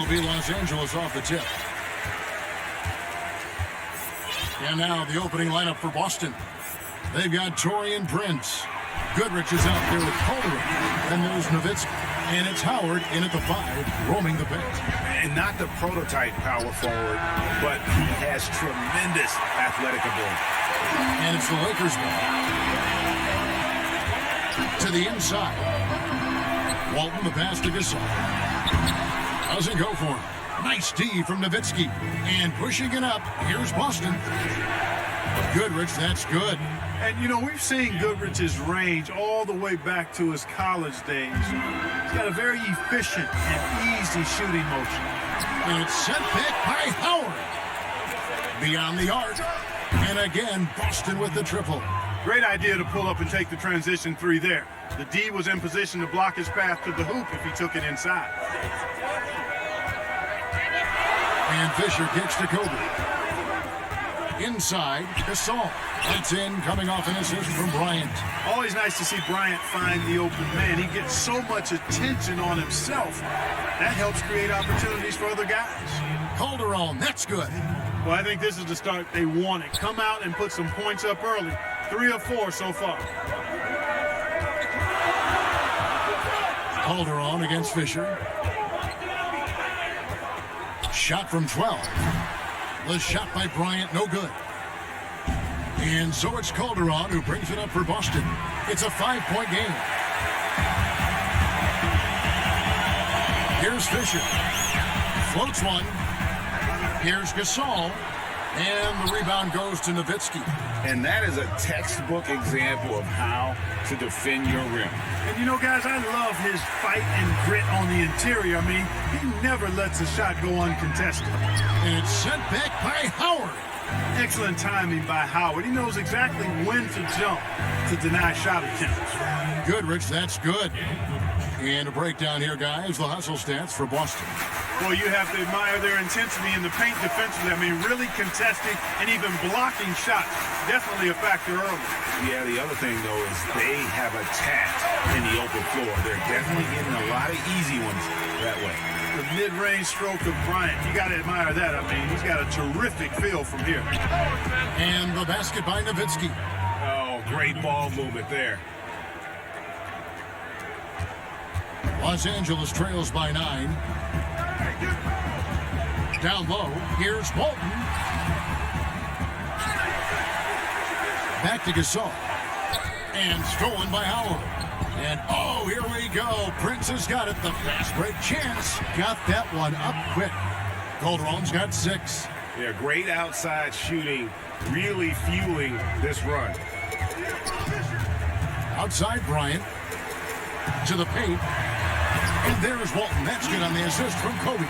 It'll be Los Angeles off the tip. And now the opening lineup for Boston. They've got Torian Prince. Goodrich is out there with Calder. And there's Nowitzki. And it's Howard in at the 5, roaming the bench. And not the prototype power forward, but he has tremendous athletic ability. And it's the Lakers ball. To the inside. Walton, the pass to Gasol. Doesn't go for him. Nice D from Nowitzki. And pushing it up, here's Boston. Goodrich, that's good. And, you know, we've seen Goodrich's range all the way back to his college days. He's got a very efficient and easy shooting motion. And it's sent back by Howard. Beyond the arc. And again, Boston with the triple. Great idea to pull up and take the transition 3 there. The D was in position to block his path to the hoop if he took it inside. And Fisher kicks to Kobe. Inside, Gasol. That's in, coming off an assist from Bryant. Always nice to see Bryant find the open man. He gets so much attention on himself. That helps create opportunities for other guys. Calderon, that's good. Well, I think this is the start they wanted. Come out and put some points up early. 3 of 4 so far. Calderon against Fisher. Shot from 12. The shot by Bryant, no good. And so it's Calderon who brings it up for Boston. It's a 5-point game. Here's Fisher. Floats one. Here's Gasol. And the rebound goes to Nowitzki. And that is a textbook example of how to defend your rim. And you know, guys, I love his fight and grit on the interior. I mean, he never lets a shot go uncontested. And it's sent back by Howard. Excellent timing by Howard. He knows exactly when to jump to deny shot attempts. Goodrich, that's good. And a breakdown here, guys. The hustle stats for Boston. Well, you have to admire their intensity in the paint defensively. I mean, really contesting and even blocking shots. Definitely a factor early. Yeah, the other thing, though, is they have attacked in the open floor. They're definitely getting a lot of easy ones that way. The mid-range stroke of Bryant, you got to admire that. I mean, he's got a terrific feel from here. And the basket by Nowitzki. Oh, great ball movement there. Los Angeles trails by 9. Down low, here's Walton. Back to Gasol. And stolen by Howard. And oh, here we go. Prince has got it. The fast break chance. Got that one up quick. Calderon's got 6. Yeah, great outside shooting, really fueling this run. Outside Bryant. To the paint. And there's Walton. That's good on the assist from Kobe.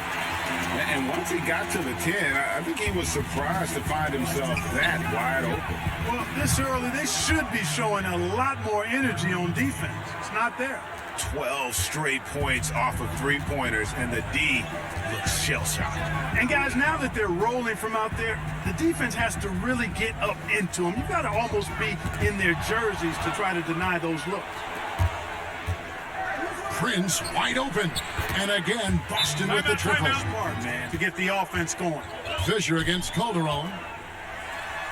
And once he got to the 10, I think he was surprised to find himself that wide open. Well, this early, they should be showing a lot more energy on defense. It's not there. 12 straight points off of 3-pointers, and the D looks shell-shocked. And guys, now that they're rolling from out there, the defense has to really get up into them. You've got to almost be in their jerseys to try to deny those looks. Prince wide open. And again, Boston with the triple. Smart, man, to get the offense going. Fisher against Calderon.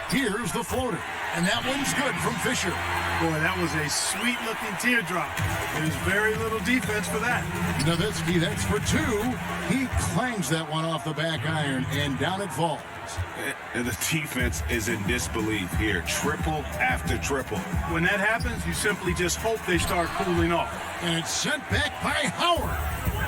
Here's the floater. And that one's good from Fisher. Boy, that was a sweet-looking teardrop. There's very little defense for that. Nowitzki, that's for 2. He clangs that one off the back iron, and down it falls. And the defense is in disbelief here. Triple after triple. When that happens, you simply just hope they start cooling off. And it's sent back by Howard.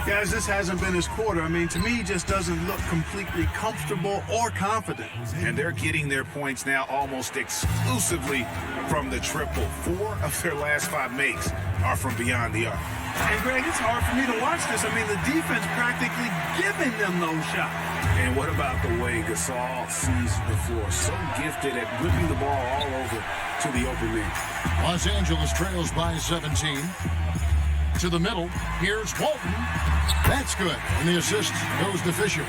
Guys, this hasn't been his quarter. I mean, to me, he just doesn't look completely comfortable or confident. And they're getting their points now almost exclusively from the triple. 4 of their last 5 makes are from beyond the arc. And, Greg, it's hard for me to watch this. I mean, the defense practically giving them those shots. And what about the way Gasol sees the floor? So gifted at whipping the ball all over to the open man. Los Angeles trails by 17. To the middle, here's Walton. That's good. And the assist goes to Fisher.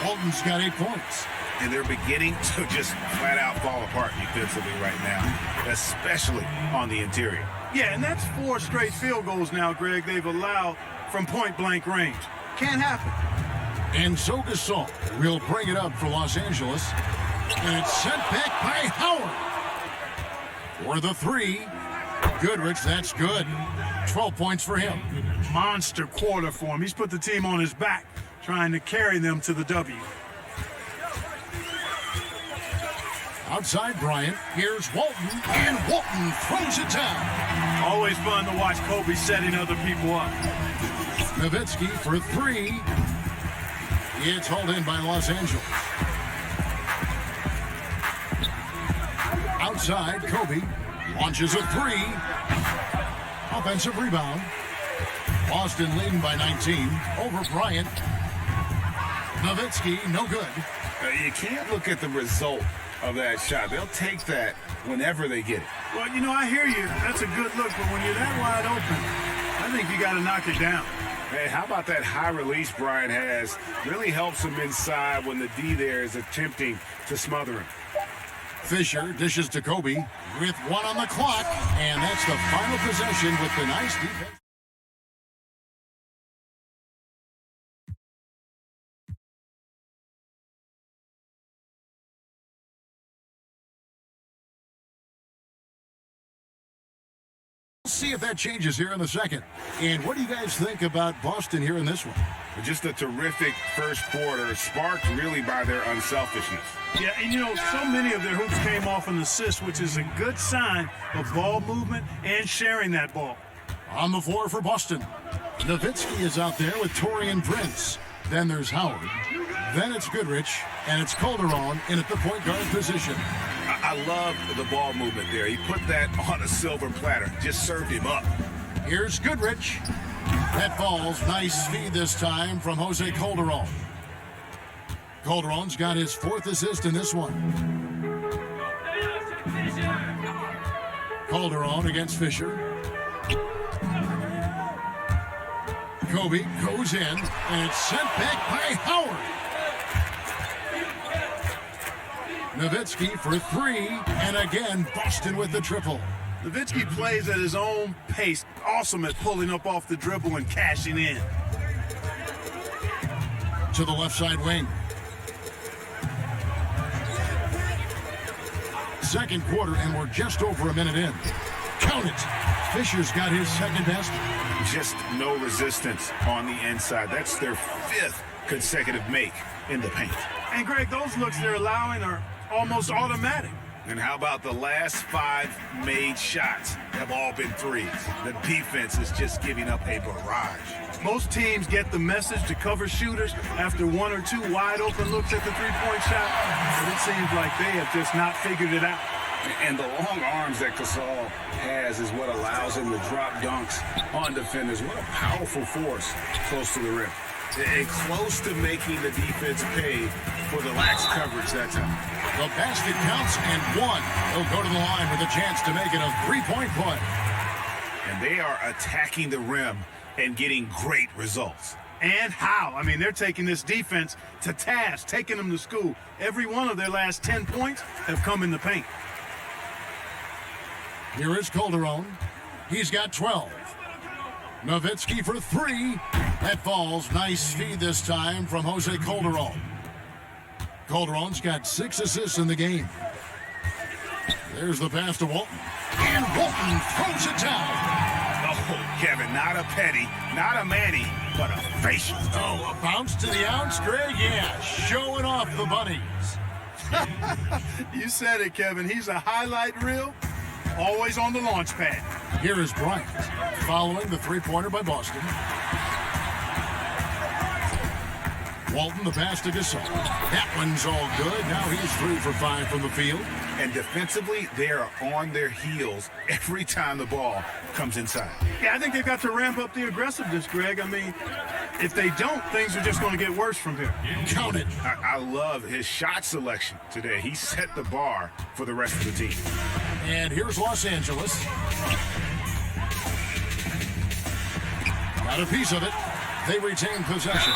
Walton's got 8 points. And they're beginning to just flat out fall apart defensively right now, especially on the interior. Yeah, and that's 4 straight field goals now, Greg, they've allowed from point-blank range. Can't happen. And so Gasol will bring it up for Los Angeles. And it's sent back by Howard. For the three. Goodrich, that's good. 12 points for him. Monster quarter for him. He's put the team on his back, trying to carry them to the W. Outside Bryant, here's Walton, and Walton throws it down. Always fun to watch Kobe setting other people up. Nowitzki for three. It's hauled in by Los Angeles. Outside, Kobe launches a three. Offensive rebound. Boston leading by 19 over Bryant. Nowitzki, no good. You can't look at the result of that shot. They'll take that whenever they get it. Well, you know, I hear you. That's a good look, but when you're that wide open, I think you got to knock it down. Hey, how about that high release Bryant has? Really helps him inside when the D there is attempting to smother him. Fisher dishes to Kobe with one on the clock, and that's the final possession with the nice defense. See if that changes here in the second. And what do you guys think about Boston here in this one? Just a terrific first quarter, sparked really by their unselfishness. Yeah, and you know, so many of their hoops came off an assist, which is a good sign of ball movement and sharing that ball. On the floor for Boston, Nowitzki is out there with Taurean Prince. Then there's Howard. Then it's Goodrich, and it's Calderon in at the point guard position. I love the ball movement there. He put that on a silver platter, just served him up. Here's Goodrich. That falls. Nice feed this time from Jose Calderon. Calderon's got his fourth assist in this one. Calderon against Fisher. Kobe goes in, and it's sent back by Howard. Nowitzki for three, and again, Boston with the triple. Nowitzki plays at his own pace, awesome at pulling up off the dribble and cashing in. To the left side wing. Second quarter, and we're just over a minute in. Count it. Fisher's got his second best. Just no resistance on the inside. That's their fifth consecutive make in the paint. And Greg, those looks they're allowing are almost automatic. And how about the last 5 made shots have all been threes? The defense is just giving up a barrage. Most teams get the message to cover shooters after 1 or 2 wide open looks at the three-point shot, but it seems like they have just not figured it out. And the long arms that Gasol has is what allows him to drop dunks on defenders. What a powerful force close to the rim. And close to making the defense pay for the lax coverage that time. The basket counts, and one. He'll go to the line with a chance to make it a three-point play. And they are attacking the rim and getting great results. And how? I mean, they're taking this defense to task, taking them to school. Every one of their last 10 points have come in the paint. Here is Calderon. He's got 12. Nowitzki for three. That falls. Nice feed this time from Jose Calderon. Calderon's got 6 assists in the game. There's the pass to Walton. And Walton throws it down. Oh, Kevin, not a petty, not a Manny, but a facial. Oh, a bounce to the ounce, Greg? Yeah, showing off the bunnies. You said it, Kevin. He's a highlight reel, always on the launch pad. Here is Bryant, following the three-pointer by Boston. Walton, the pass to Gasol. That one's all good. Now he's 3 for 5 from the field. And defensively, they are on their heels every time the ball comes inside. Yeah, I think they've got to ramp up the aggressiveness, Greg. I mean, if they don't, things are just going to get worse from here. Count it. I love his shot selection today. He set the bar for the rest of the team. And here's Los Angeles. Got a piece of it. They retain possession.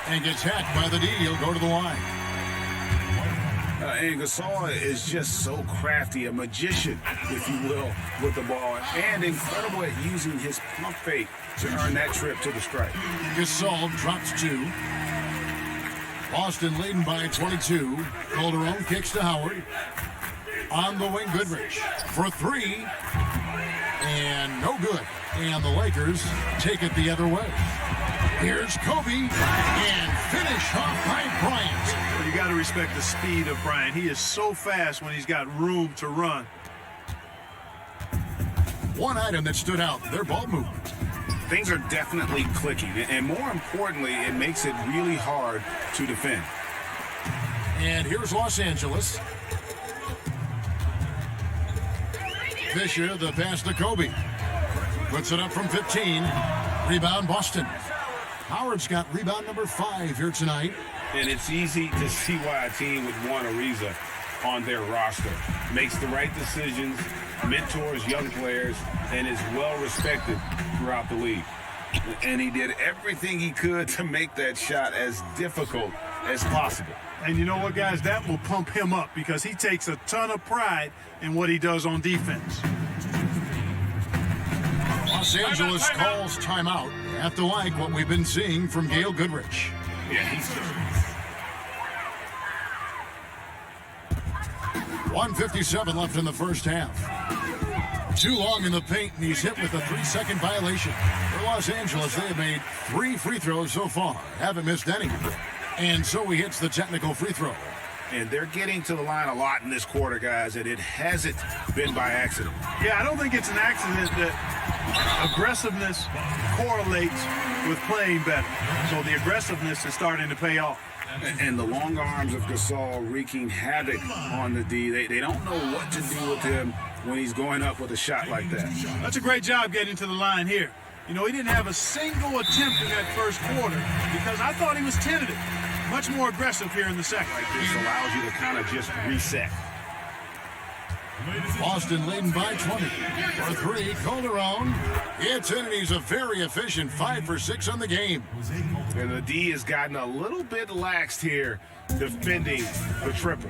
And gets hacked by the D. He'll go to the line. And Gasol is just so crafty, a magician, if you will, with the ball, and incredible at using his pump fake to earn that trip to the stripe. Gasol drops 2. Boston leading by 22. Calderon kicks to Howard. On the wing, Goodrich for three. And no good. And the Lakers take it the other way. Here's Kobe. And finish off by Bryant. Well, you got to respect the speed of Bryant. He is so fast when he's got room to run. One item that stood out, their ball movement. Things are definitely clicking, and more importantly, it makes it really hard to defend. And here's Los Angeles. Fisher, the pass to Kobe. Puts it up from 15. Rebound, Boston. Howard's got rebound number 5 here tonight. And it's easy to see why a team would want Ariza on their roster. Makes the right decisions, mentors young players, and is well respected throughout the league. And he did everything he could to make that shot as difficult as possible. And you know what, guys? That will pump him up because he takes a ton of pride in what he does on defense. Los Angeles calls timeout. You have to like what we've been seeing from Gail Goodrich. Yeah, he's 1:57 left in the first half. Too long in the paint, and he's hit with a 3-second violation. For Los Angeles, they have made 3 free throws so far. Haven't missed any. And so he hits the technical free throw. And they're getting to the line a lot in this quarter, guys, and it hasn't been by accident. Yeah, I don't think it's an accident that aggressiveness correlates with playing better. So the aggressiveness is starting to pay off. And the long arms of Gasol wreaking havoc on the D. They don't know what to do with him when he's going up with a shot like that. That's a great job getting to the line here. You know, he didn't have a single attempt in that first quarter because I thought he was tentative. Much more aggressive here in the second. Like this allows you to kind of just reset. Boston leading by 20. For 3, Calderon. It's in, and he's a very efficient 5 for 6 on the game. And the D has gotten a little bit laxed here defending the triple.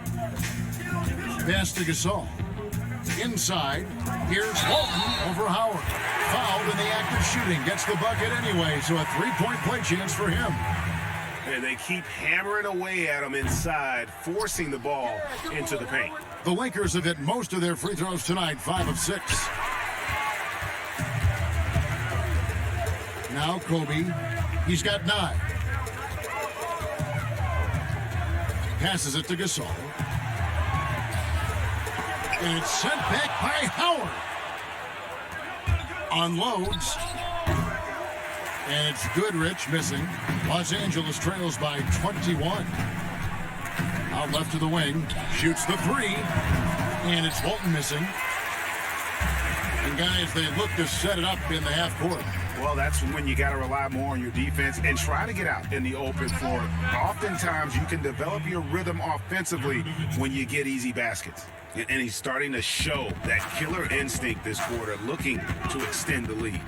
Pass to Gasol. Inside, here's Walton over Howard. Fouled in the act of shooting. Gets the bucket anyway, so a 3-point play chance for him. And they keep hammering away at him inside, forcing the ball into the paint. The Lakers have hit most of their free throws tonight, 5 of 6. Now Kobe, he's got 9. Passes it to Gasol. And it's sent back by Howard. Unloads. And it's Goodrich missing. Los Angeles trails by 21. Out left to the wing. Shoots the 3. And it's Walton missing. And guys, they look to set it up in the half court. Well, that's when you got to rely more on your defense and try to get out in the open floor. Oftentimes, you can develop your rhythm offensively when you get easy baskets. And he's starting to show that killer instinct this quarter, looking to extend the lead.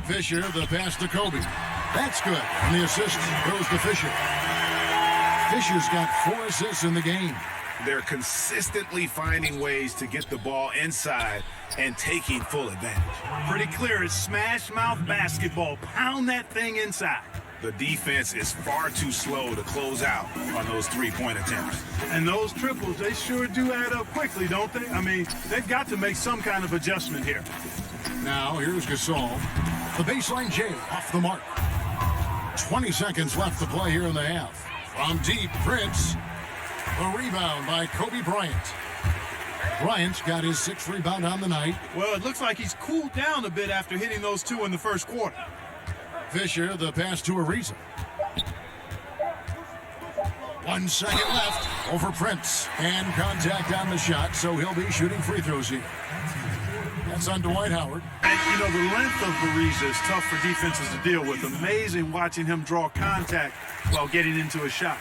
Fisher, the pass to Kobe. That's good. And the assist goes to Fisher. Fisher's got 4 assists in the game. They're consistently finding ways to get the ball inside and taking full advantage. Pretty clear. It's smash mouth basketball. Pound that thing inside. The defense is far too slow to close out on those 3-point attempts. And those triples, they sure do add up quickly, don't they? I mean, they've got to make some kind of adjustment here. Now, here's Gasol. The baseline J off the mark. 20 seconds left to play here in the half. From deep, Prince. A rebound by Kobe Bryant. Bryant's got his 6th rebound on the night. Well, it looks like he's cooled down a bit after hitting those 2 in the first quarter. Fisher, the pass to Ariza. 1 second left over Prince. And contact on the shot, so he'll be shooting free throws here. That's on Dwight Howard. And, you know, the length of Ariza is tough for defenses to deal with. Amazing watching him draw contact while getting into a shot.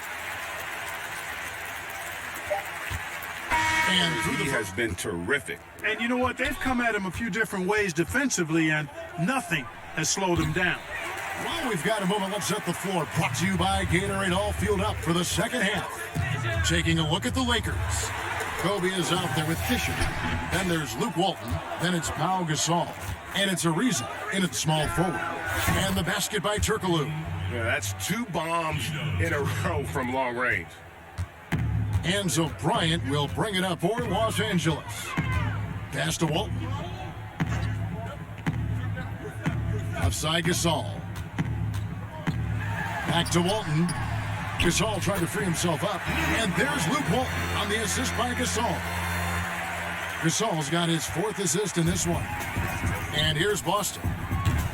And He has been terrific. And you know what? They've come at him a few different ways defensively, and nothing has slowed him down. Well, we've got a moment. Let's set the floor. Brought to you by Gatorade, all fueled up for the second half. Taking a look at the Lakers. Kobe is out there with Fisher. Then there's Luke Walton. Then it's Pau Gasol. And it's Ariza in its small forward. And the basket by Turkoglu. Yeah, that's 2 bombs in a row from long range. And so Bryant will bring it up for Los Angeles. Pass to Walton. Offside Gasol. Back to Walton. Gasol trying to free himself up. And there's Luke Walton on the assist by Gasol. Gasol's got his 4th assist in this one. And here's Boston.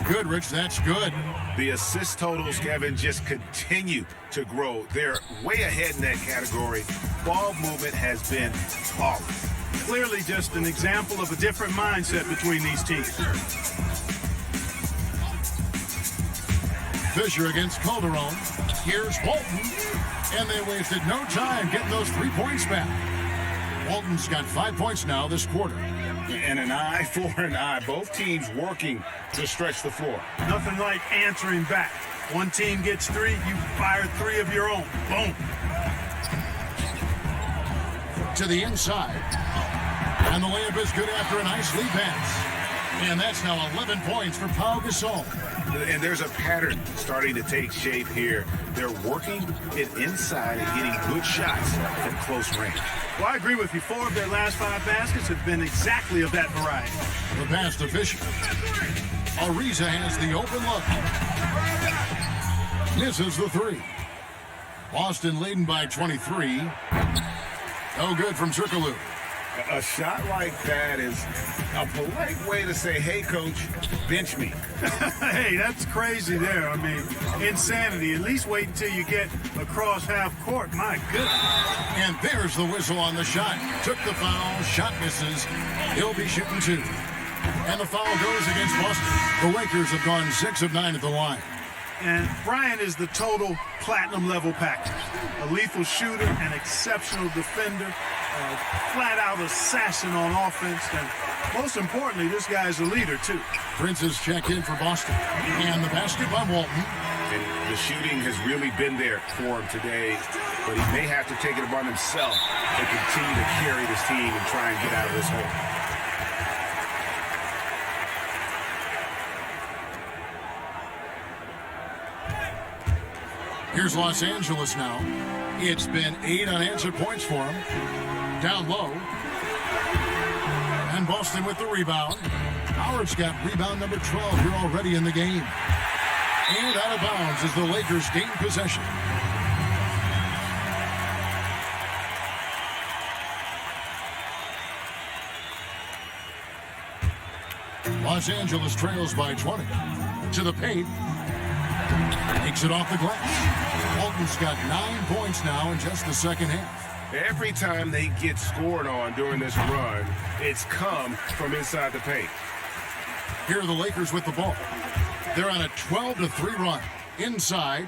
Good, Rich. That's good. The assist totals, Kevin, just continue to grow. They're way ahead in that category. Ball movement has been flawless. Clearly just an example of a different mindset between these teams. Fisher against Calderon. Here's Walton. And they wasted no time getting those 3 points back. Walton's got 5 points now this quarter. And an eye for an eye. Both teams working to stretch the floor. Nothing like answering back. One team gets 3, you fire 3 of your own. Boom. To the inside. And the layup is good after a nice lead pass. And that's now 11 points for Pau Gasol. And there's a pattern starting to take shape here. They're working it inside and getting good shots from close range. Well, I agree with you. 4 of their last 5 baskets have been exactly of that variety. The pass to Fisher. Ariza has the open look. Misses the 3. Boston leading by 23. No good from Circaloo. A shot like that is a polite way to say, hey, coach, bench me. Hey, that's crazy there. I mean, insanity. At least wait until you get across half court. My goodness. And there's the whistle on the shot. Took the foul. Shot misses. He'll be shooting 2. And the foul goes against Boston. The Lakers have gone 6 of 9 at the line. And Bryant is the total platinum level package. A lethal shooter, an exceptional defender, a flat-out assassin on offense, and most importantly, this guy is a leader, too. Prince's check in for Boston. And the basket by Walton. And the shooting has really been there for him today, but he may have to take it upon himself to continue to carry this team and try and get out of this hole. Here's Los Angeles now. It's been 8 unanswered points for him. Down low. And Boston with the rebound. Howard's got rebound number 12 here already in the game. And out of bounds as the Lakers gain possession. Los Angeles trails by 20. To the paint. Takes it off the glass. Walton's got 9 points now in just the second half. Every time they get scored on during this run, it's come from inside the paint. Here are the Lakers with the ball. They're on a 12-3 run. Inside.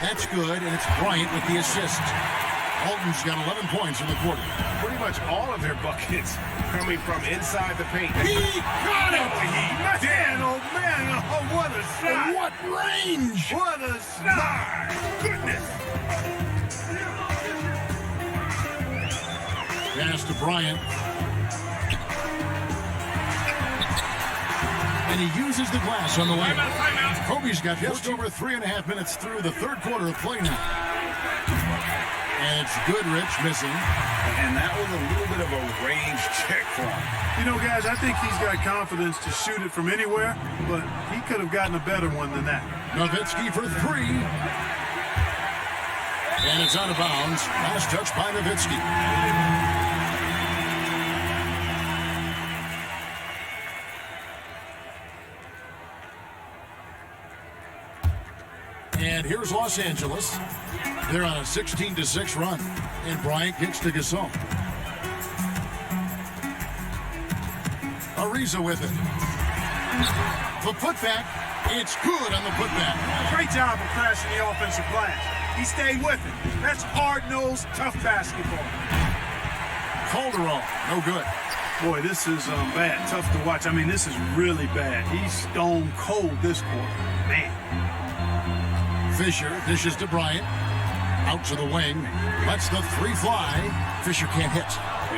That's good, and it's Bryant with the assist. Walton's got 11 points in the quarter. Pretty much all of their buckets coming from inside the paint. He got it! Man, oh man, oh, what a shot! What range! What a shot! Goodness! Pass to Bryant. And he uses the glass on the way. Kobe's got just over 3.5 minutes through the third quarter of play now. And it's Goodrich missing. And that was a little bit of a range check for him. You know, guys, I think he's got confidence to shoot it from anywhere, but he could have gotten a better one than that. Nowitzki for 3. And it's out of bounds. Last touch by Nowitzki. And here's Los Angeles. They're on a 16-6 run. And Bryant kicks to Gasol. Ariza with it. The putback. It's good on the putback. Great job of passing the offensive glass. He stayed with it. That's hard-nosed, tough basketball. Calderon, no good. Boy, this is bad. Tough to watch. I mean, this is really bad. He's stone cold this quarter. Man. Fisher dishes to Bryant. Out to the wing. Lets the 3 fly. Fisher can't hit.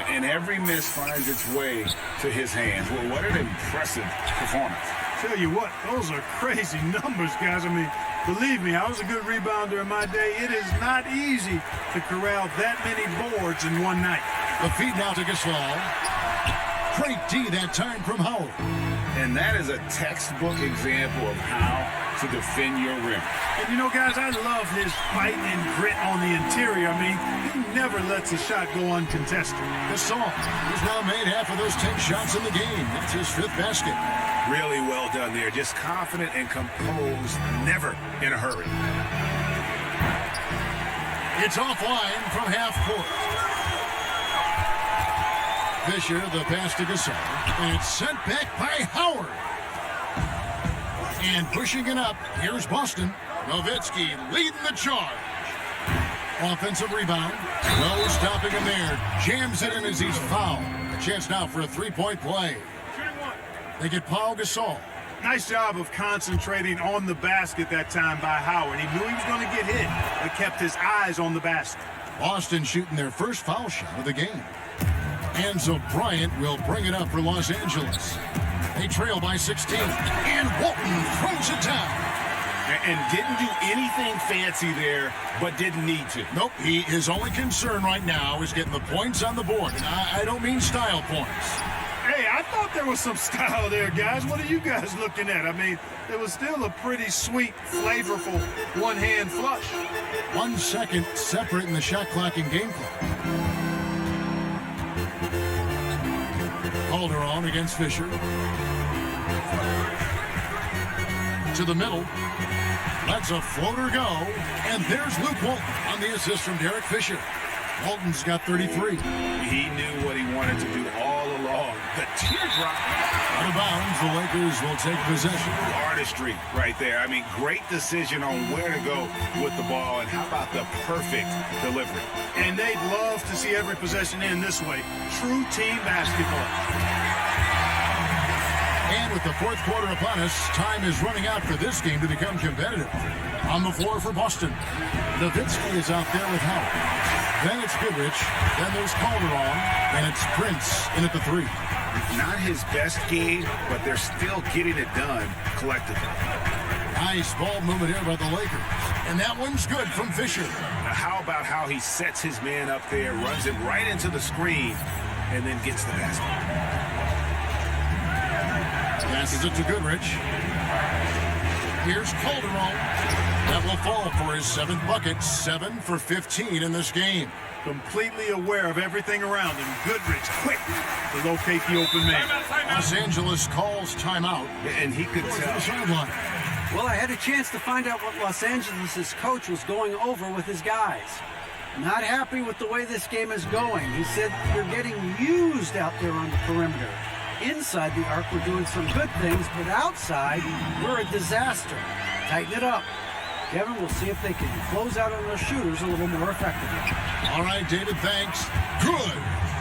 And every miss finds its way to his hands. Well, what an impressive performance. Tell you what, those are crazy numbers, guys. I mean, believe me, I was a good rebounder in my day. It is not easy to corral that many boards in one night. The feed now to Gasol. Great D that time from Howard. And that is a textbook example of how to defend your rim. And you know, guys, I love his fight and grit on the interior. I mean, he never lets a shot go uncontested. Gasol has now made half of those 10 shots in the game. That's his 5th basket. Really well done there. Just confident and composed, never in a hurry. It's offline from half court. Fisher, the pass to Gasol, and it's sent back by Howard. And pushing it up, here's Boston. Nowitzki leading the charge. Offensive rebound. No stopping him there. Jams it in as he's fouled. A chance now for a three-point play. They get Paul Gasol. Nice job of concentrating on the basket that time by Howard. He knew he was going to get hit, but kept his eyes on the basket. Boston shooting their first foul shot of the game. Enzo Bryant will bring it up for Los Angeles. They trail by 16, and Walton throws it down. And didn't do anything fancy there, but didn't need to. Nope, his only concern right now is getting the points on the board. And I don't mean style points. Hey, I thought there was some style there, guys. What are you guys looking at? I mean, it was still a pretty sweet, flavorful one-hand flush. 1 second separating the shot clock and game clock. Calderon against Fisher. To the middle. Lets a floater go. And there's Luke Walton on the assist from Derek Fisher. Walton's got 33. He knew what he wanted to do all along. The teardrop. Out of bounds, the Lakers will take possession. Artistry right there. I mean, great decision on where to go with the ball. And how about the perfect delivery? And they'd love to see every possession end this way. True team basketball. And with the fourth quarter upon us, time is running out for this game to become competitive. On the floor for Boston, Nowitzki is out there with Howard. Then it's Goodrich, then there's Calderon, and it's Prince in at the 3. Not his best game, but they're still getting it done collectively. Nice ball movement here by the Lakers. And that one's good from Fisher. Now, how about how he sets his man up there, runs him right into the screen, and then gets the basket. Passes it to Goodrich. Here's Calderon. That will fall for his 7th bucket, 7 for 15 in this game. Completely aware of everything around him. Goodrich quick to locate the open man. Los Angeles calls timeout. And he could tell. Sideline. Well, I had a chance to find out what Los Angeles' coach was going over with his guys. Not happy with the way this game is going. He said they're getting used out there on the perimeter. Inside the arc, we're doing some good things, but outside, we're a disaster. Tighten it up. Kevin, we'll see if they can close out on those shooters a little more effectively. All right, David, thanks. Good.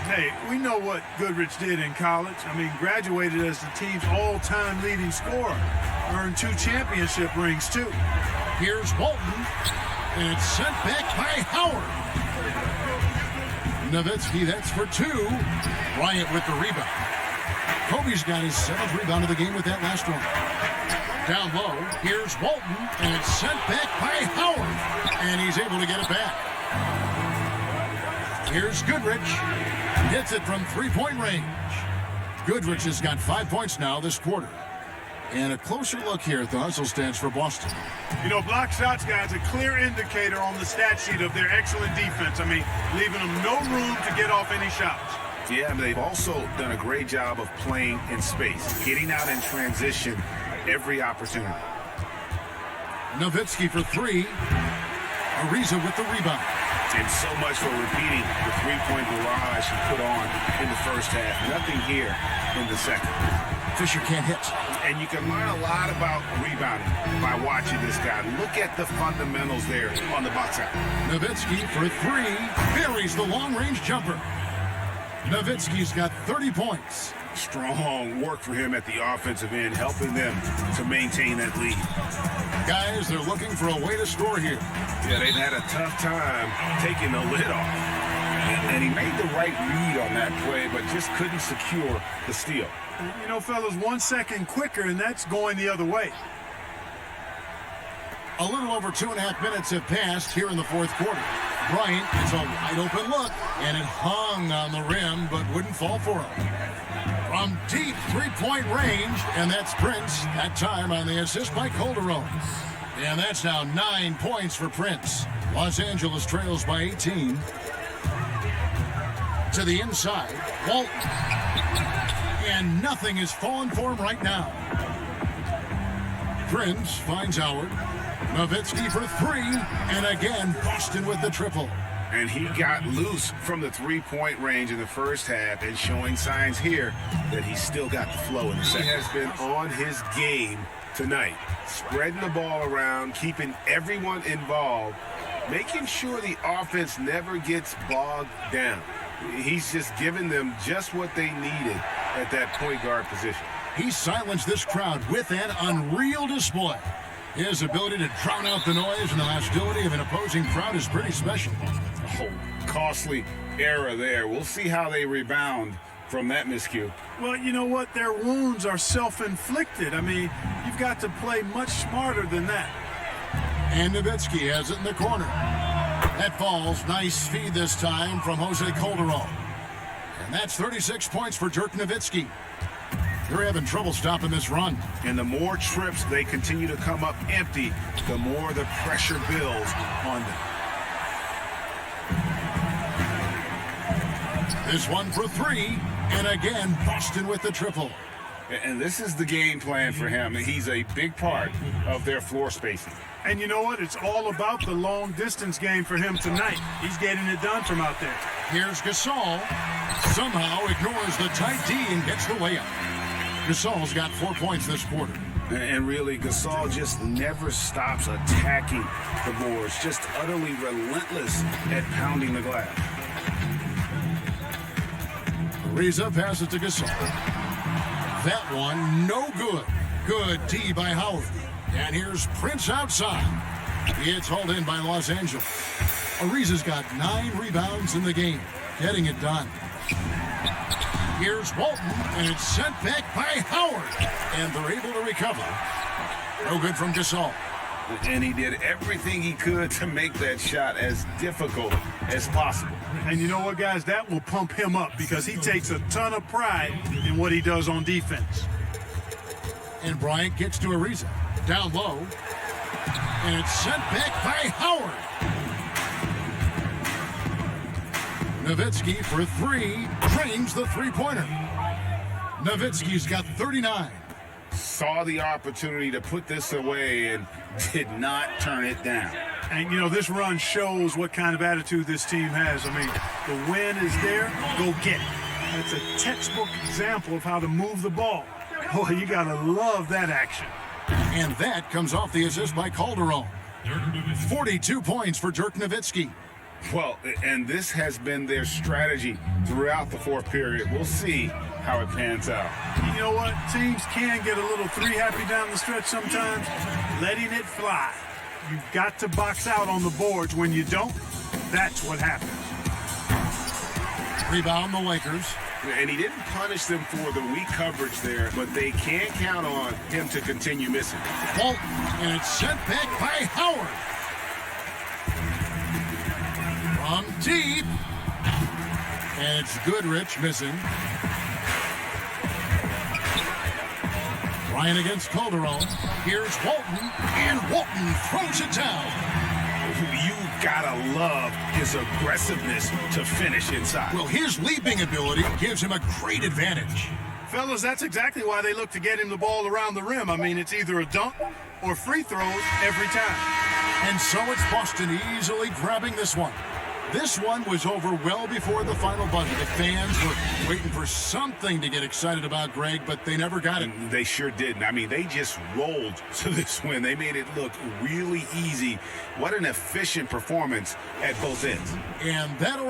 Hey, we know what Goodrich did in college. I mean, graduated as the team's all-time leading scorer. Earned 2 championship rings, too. Here's Walton, and it's sent back by Howard. Nowitzki, that's for 2. Bryant with the rebound. Kobe's got his 7th rebound of the game with that last one. Down low, here's Walton, and it's sent back by Howard. And he's able to get it back. Here's Goodrich. Hits it from 3-point range. Goodrich has got 5 points now this quarter. And a closer look here at the hustle stats for Boston. You know, block shots, guys, a clear indicator on the stat sheet of their excellent defense. I mean, leaving them no room to get off any shots. Yeah, they've also done a great job of playing in space, getting out in transition every opportunity. Nowitzki for 3. Ariza with the rebound. And so much for repeating the three-point barrage he put on in the first half. Nothing here in the second. Fisher can't hit. And you can learn a lot about rebounding by watching this guy. Look at the fundamentals there on the box out. Nowitzki for 3. Buries the long-range jumper. Nowitzki's got 30 points. Strong work for him at the offensive end, helping them to maintain that lead. Guys, they're looking for a way to score here. Yeah, they've had a tough time taking the lid off. And he made the right read on that play, but just couldn't secure the steal. You know, fellas, 1 second quicker, and that's going the other way. A little over 2.5 minutes have passed here in the fourth quarter. Bryant gets a wide open look, and it hung on the rim, but wouldn't fall for him. From deep three-point range, and that's Prince, that time on the assist by Calderon. And that's now 9 points for Prince. Los Angeles trails by 18. To the inside, Walton. And nothing is falling for him right now. Prince finds Howard. Nowitzki for three, and again, Boston with the triple. And he got loose from the three-point range in the first half and showing signs here that he's still got the flow in the second. He has been on his game tonight, spreading the ball around, keeping everyone involved, making sure the offense never gets bogged down. He's just giving them just what they needed at that point guard position. He silenced this crowd with an unreal display. His ability to drown out the noise and the hostility of an opposing crowd is pretty special. Oh, costly error there. We'll see how they rebound from that miscue. Well, you know what? Their wounds are self-inflicted. I mean, you've got to play much smarter than that. And Nowitzki has it in the corner. That falls. Nice feed this time from Jose Calderon. And that's 36 points for Dirk Nowitzki. They're having trouble stopping this run. And the more trips they continue to come up empty, the more the pressure builds on them. This one for three, and again, Boston with the triple. And this is the game plan for him. He's a big part of their floor spacing. And you know what? It's all about the long-distance game for him tonight. He's getting it done from out there. Here's Gasol. Somehow ignores the tight D and gets the layup. Gasol's got 4 points this quarter. And really, Gasol just never stops attacking the boards, just utterly relentless at pounding the glass. Ariza passes to Gasol. That one, no good. Good D by Howard. And here's Prince outside. It's hauled in by Los Angeles. Ariza's got 9 rebounds in the game, getting it done. Here's Walton, and it's sent back by Howard. And they're able to recover. No good from Gasol. And he did everything he could to make that shot as difficult as possible. And you know what, guys? That will pump him up because he takes a ton of pride in what he does on defense. And Bryant gets to Ariza. Down low. And it's sent back by Howard. Nowitzki for three. Drains the three-pointer. Nowitzki's got 39. Saw the opportunity to put this away and did not turn it down. And, you know, this run shows what kind of attitude this team has. I mean, the win is there, go get it. That's a textbook example of how to move the ball. Boy, you got to love that action. And that comes off the assist by Calderon. 42 points for Dirk Nowitzki. Well, and this has been their strategy throughout the fourth period. We'll see how it pans out. You know what? Teams can get a little three-happy down the stretch sometimes. Letting it fly. You've got to box out on the boards. When you don't, that's what happens. Rebound the Lakers. And he didn't punish them for the weak coverage there, but they can't count on him to continue missing. Walton, and it's sent back by Howard. From deep. And it's Goodrich missing. Bryant against Calderon. Here's Walton, and Walton throws it down. You gotta love his aggressiveness to finish inside. Well, his leaping ability gives him a great advantage. Fellas, that's exactly why they look to get him the ball around the rim. I mean, it's either a dunk or free throws every time. And so it's Boston easily grabbing this one. This one was over well before the final buzzer. The fans were waiting for something to get excited about, Greg, but they never got it. They sure didn't. I mean, they just rolled to this win. They made it look really easy. What an efficient performance at both ends. And that